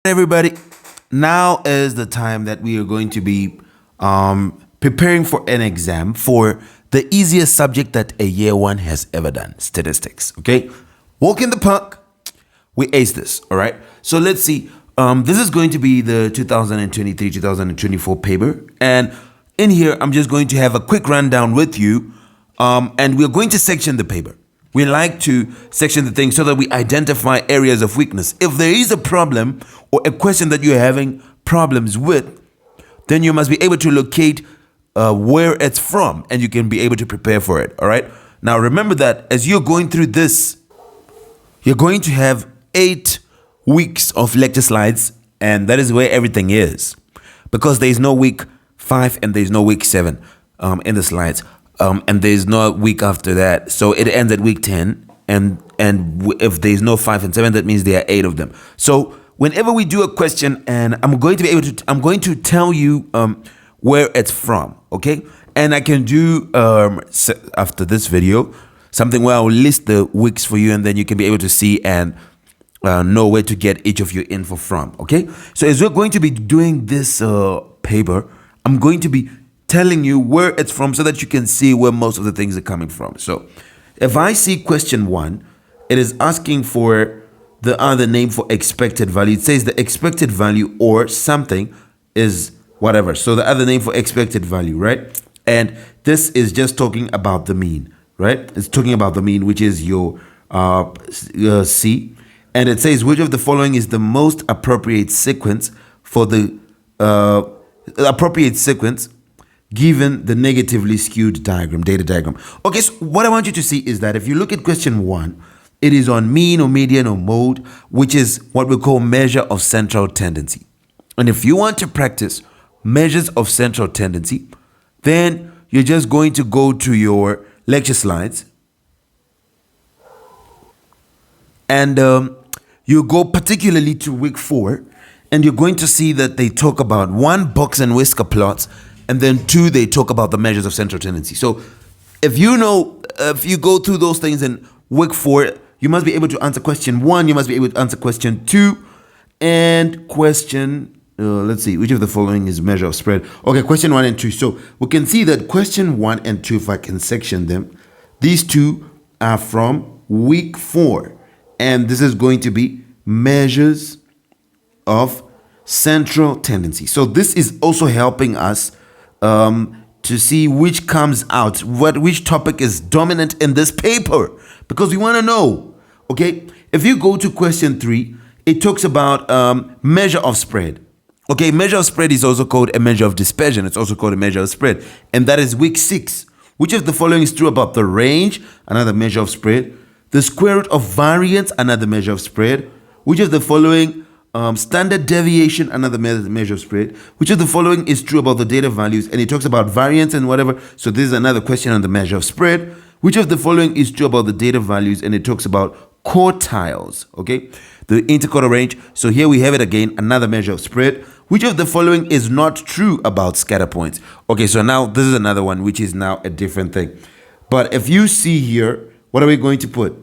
Everybody, now is the time that we are going to be preparing for an exam for the easiest subject that a year one has ever done, statistics. Okay, walk in the park, we ace this. All right, so let's see. This is going to be the 2023-2024 paper, and in here I'm just going to have a quick rundown with you, and we're going to section the paper. We like to section the thing so that we identify areas of weakness. If there is a problem or a question that you're having problems with, then you must be able to locate where it's from, and you can be able to prepare for it. All right. Now, remember that as you're going through this, you're going to have 8 weeks of lecture slides, and that is where everything is, because there is no week 5 and there is no week 7 in the slides. And there's no week after that, so it ends at week 10. And if there's no 5 and 7, that means there are 8 of them. So whenever we do a question, and I'm going to tell you where it's from, okay? And I can do after this video something where I'll list the weeks for you, and then you can be able to see and know where to get each of your info from, okay? So as we're going to be doing this paper, I'm going to be telling you where it's from so that you can see where most of the things are coming from. So if I see question 1, it is asking for the other name for expected value. It says the expected value or something is whatever. So the other name for expected value, right? And this is just talking about the mean, right? It's talking about the mean, which is your C. And it says which of the following is the most appropriate sequence for the appropriate sequence given the negatively skewed data diagram. Okay, so what I want you to see is that if you look at question 1, it is on mean or median or mode, which is what we call measure of central tendency. And if you want to practice measures of central tendency, then you're just going to go to your lecture slides, and you go particularly to week 4, and you're going to see that they talk about 1, box and whisker plots, and then 2, they talk about the measures of central tendency. So if you go through those things in week 4, you must be able to answer question 1, you must be able to answer question 2, and question, let's see, which of the following is measure of spread? Okay, question 1 and 2. So we can see that question 1 and 2, if I can section them, these 2 are from week 4. And this is going to be measures of central tendency. So this is also helping us to see which comes out, which topic is dominant in this paper, because we want to know. Okay, if you go to question 3, it talks about measure of spread. Okay, measure of spread is also called a measure of dispersion. It's also called a measure of spread, and that is week 6. Which of the following is true about the range? Another measure of spread. The square root of variance, another measure of spread. Which of the following standard deviation, another measure of spread. Which of the following is true about the data values? And it talks about variance and whatever. So this is another question on the measure of spread. Which of the following is true about the data values? And it talks about quartiles, okay? The interquartile range. So here we have it again, another measure of spread. Which of the following is not true about scatter points? Okay, so now this is another one, which is now a different thing. But if you see here, what are we going to put?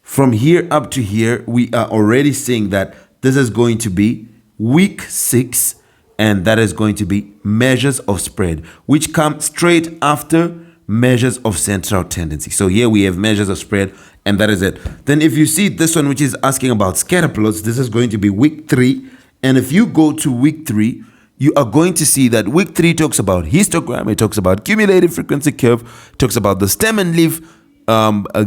From here up to here, we are already seeing that this is going to be week 6, and that is going to be measures of spread, which come straight after measures of central tendency. So here we have measures of spread, and that is it. Then if you see this one, which is asking about scatter plots, this is going to be week 3. And if you go to week 3, you are going to see that week 3 talks about histogram, it talks about cumulative frequency curve, talks about the stem and leaf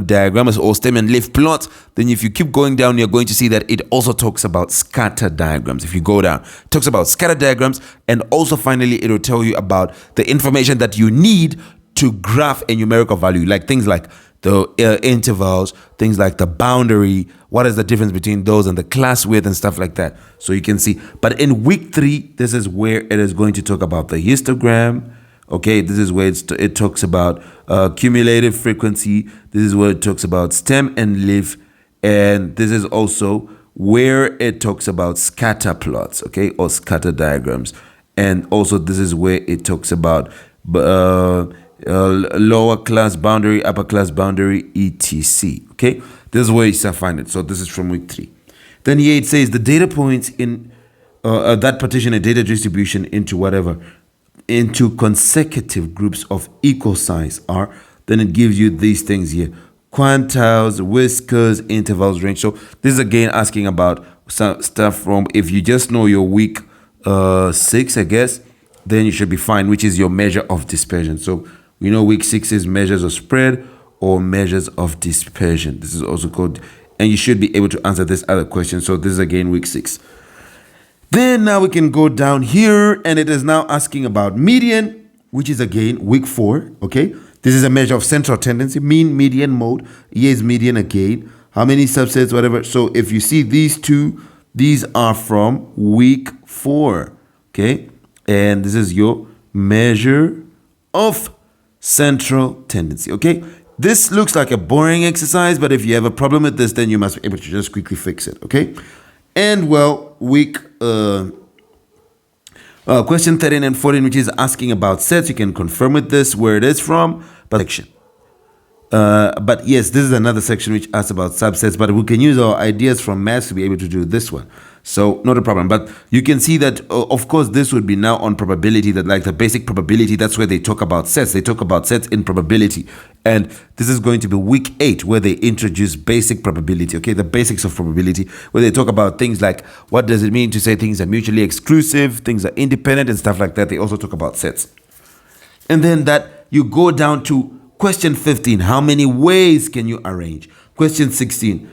diagrams or stem and leaf plots. Then if you keep going down, you're going to see that it also talks about scatter diagrams. If you go down, it talks about scatter diagrams, and also finally it will tell you about the information that you need to graph a numerical value, like things like the intervals, things like the boundary, what is the difference between those and the class width and stuff like that. So you can see, but in week 3, this is where it is going to talk about the histogram. Okay, this is where it talks about cumulative frequency. This is where it talks about stem and leaf. And this is also where it talks about scatter plots, okay, or scatter diagrams. And also this is where it talks about lower class boundary, upper class boundary, etc. Okay, this is where you shall find it. So this is from week 3. Then here it says the data points in that partition a data distribution into whatever, into consecutive groups of equal size R. Then it gives you these things here: quantiles, whiskers, intervals, range. So this is again asking about some stuff from, if you just know your week 6, I guess, then you should be fine, which is your measure of dispersion. So we know week 6 is measures of spread or measures of dispersion. This is also called, and you should be able to answer this other question. So this is again week 6. Then now we can go down here, and it is now asking about median, which is again week 4. Okay, this is a measure of central tendency, mean, median, mode. Here is median again. How many subsets, whatever. So if you see these two, these are from week 4. Okay, and this is your measure of central tendency. Okay, this looks like a boring exercise, but if you have a problem with this, then you must be able to just quickly fix it. Okay, and well, week question 13 and 14, which is asking about sets. You can confirm with this where it is from, but section. But yes, this is another section which asks about subsets, but we can use our ideas from maths to be able to do this one. So not a problem. But you can see that, of course, this would be now on probability, that like the basic probability, that's where they talk about sets. They talk about sets in probability. And this is going to be week 8, where they introduce basic probability, okay, the basics of probability, where they talk about things like what does it mean to say things are mutually exclusive, things are independent and stuff like that. They also talk about sets. And then that you go down to question 15, how many ways can you arrange? Question 16,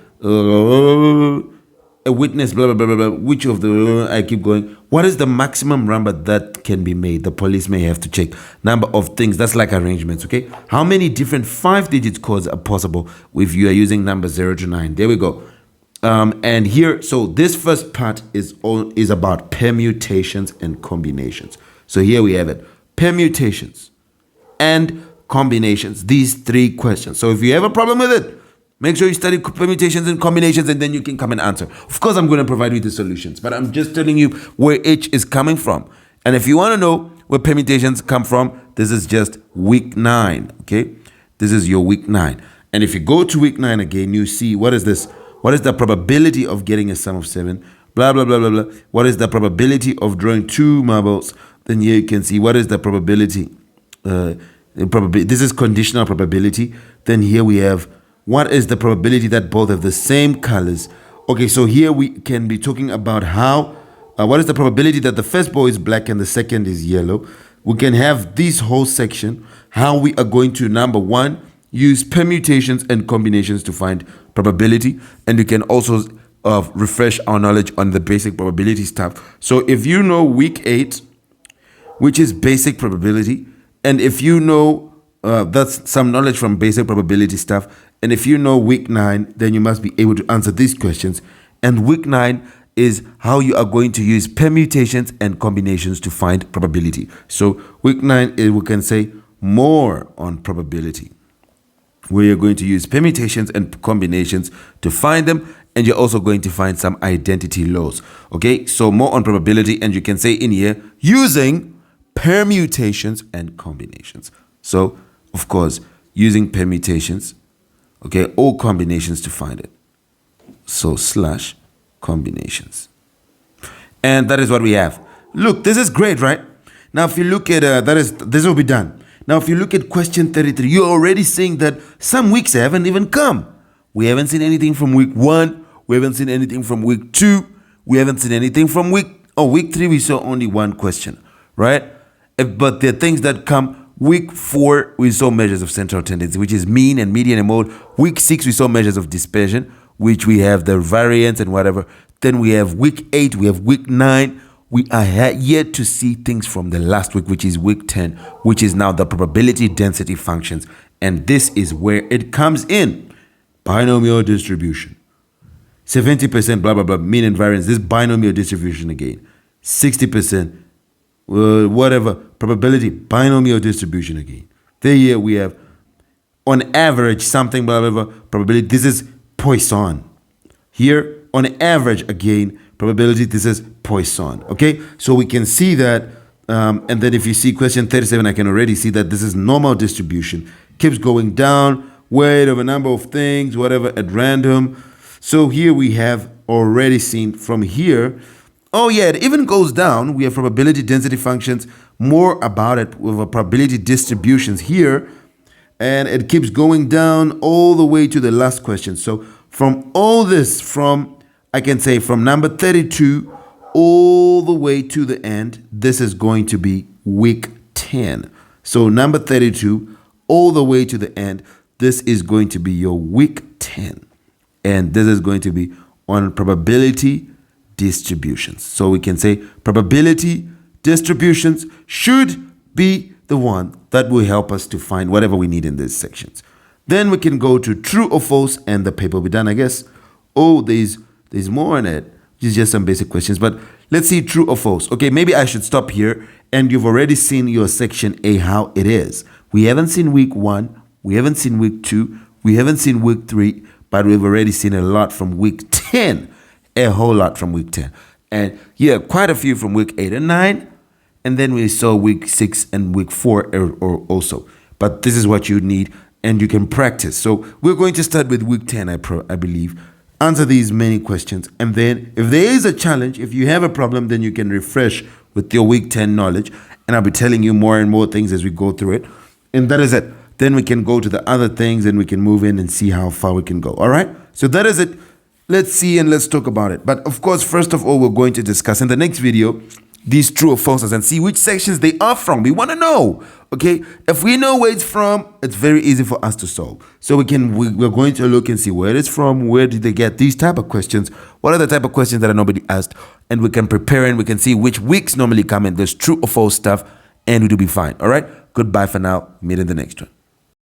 a witness, blah, blah, blah, blah, blah. Which of the, I keep going. What is the maximum number that can be made? The police may have to check. Number of things, that's like arrangements, okay? How many different 5-digit codes are possible if you are using numbers 0 to 9? There we go. And here, so this first part is about permutations and combinations. So here we have it, permutations and combinations, these 3 questions. So if you have a problem with it, make sure you study permutations and combinations, and then you can come and answer. Of course, I'm going to provide you the solutions, but I'm just telling you where each is coming from. And if you want to know where permutations come from, this is just week 9, okay? This is your week 9. And if you go to week 9 again, you see, what is this? What is the probability of getting a sum of 7? Blah, blah, blah, blah, blah. What is the probability of drawing 2 marbles? Then here you can see what is the probability. This is conditional probability. Then here we have what is the probability that both have the same colors. Okay, so here we can be talking about how, what is the probability that the first ball is black and the second is yellow. We can have this whole section, how we are going to, number 1, use permutations and combinations to find probability. And you can also refresh our knowledge on the basic probability stuff. So if you know week 8, which is basic probability, and if you know, that's some knowledge from basic probability stuff. And if you know week 9, then you must be able to answer these questions. And week 9 is how you are going to use permutations and combinations to find probability. So week 9, we can say more on probability, where you're going to use permutations and combinations to find them. And you're also going to find some identity laws. Okay, so more on probability. And you can say in here, using permutations and combinations. So, of course, using permutations, okay, or combinations to find it. So / combinations. And that is what we have. Look, this is great, right? Now, if you look at, this will be done. Now, if you look at question 33, you're already seeing that some weeks haven't even come. We haven't seen anything from week 1. We haven't seen anything from week 2. We haven't seen anything from week 3. We saw only 1 question, right? But there are things that come. Week 4, we saw measures of central tendency, which is mean and median and mode. Week 6, we saw measures of dispersion, which we have the variance and whatever. Then we have week 8, we have week 9. We are yet to see things from the last week, which is week 10, which is now the probability density functions. And this is where it comes in. Binomial distribution. 70% blah, blah, blah, mean and variance. This binomial distribution again. 60%. Whatever, probability, binomial distribution again. Here we have, on average, something, blah, blah, blah, probability. This is Poisson. Here, on average, again, probability, this is Poisson. Okay, so we can see that, and then if you see question 37, I can already see that this is normal distribution. Keeps going down, weight of a number of things, whatever, at random. So here we have already seen from here. Oh yeah, it even goes down. We have probability density functions, more about it with a probability distributions here. And it keeps going down all the way to the last question. So from all this, I can say from number 32 all the way to the end, this is going to be week 10. So number 32 all the way to the end, this is going to be your week 10. And this is going to be on probability distributions. So we can say probability distributions should be the one that will help us to find whatever we need in these sections. Then we can go to true or false and the paper will be done, I guess. Oh, there's more in it. It's just some basic questions, but let's see true or false. Okay, maybe I should stop here, and you've already seen your section A, how it is. We haven't seen week 1, we haven't seen week 2, we haven't seen week 3, but we've already seen a lot from week 10, a whole lot from week 10. And yeah, quite a few from week 8 and 9, and then we saw week 6 and week 4 or also. But this is what you need, and you can practice. So we're going to start with week 10, I believe. Answer these many questions, and then if there is a challenge, if you have a problem, then you can refresh with your week 10 knowledge, and I'll be telling you more and more things as we go through it. And that is it. Then we can go to the other things, and we can move in and see how far we can go. All right? So that is it. Let's see and let's talk about it. But of course, first of all, we're going to discuss in the next video these true or falses and see which sections they are from. We want to know, okay? If we know where it's from, it's very easy for us to solve. So we're going to look and see where it's from, where did they get these type of questions, what are the type of questions that are nobody asked, and we can prepare and we can see which weeks normally come in this true or false stuff, and it'll be fine. All right? Goodbye for now. Meet in the next one.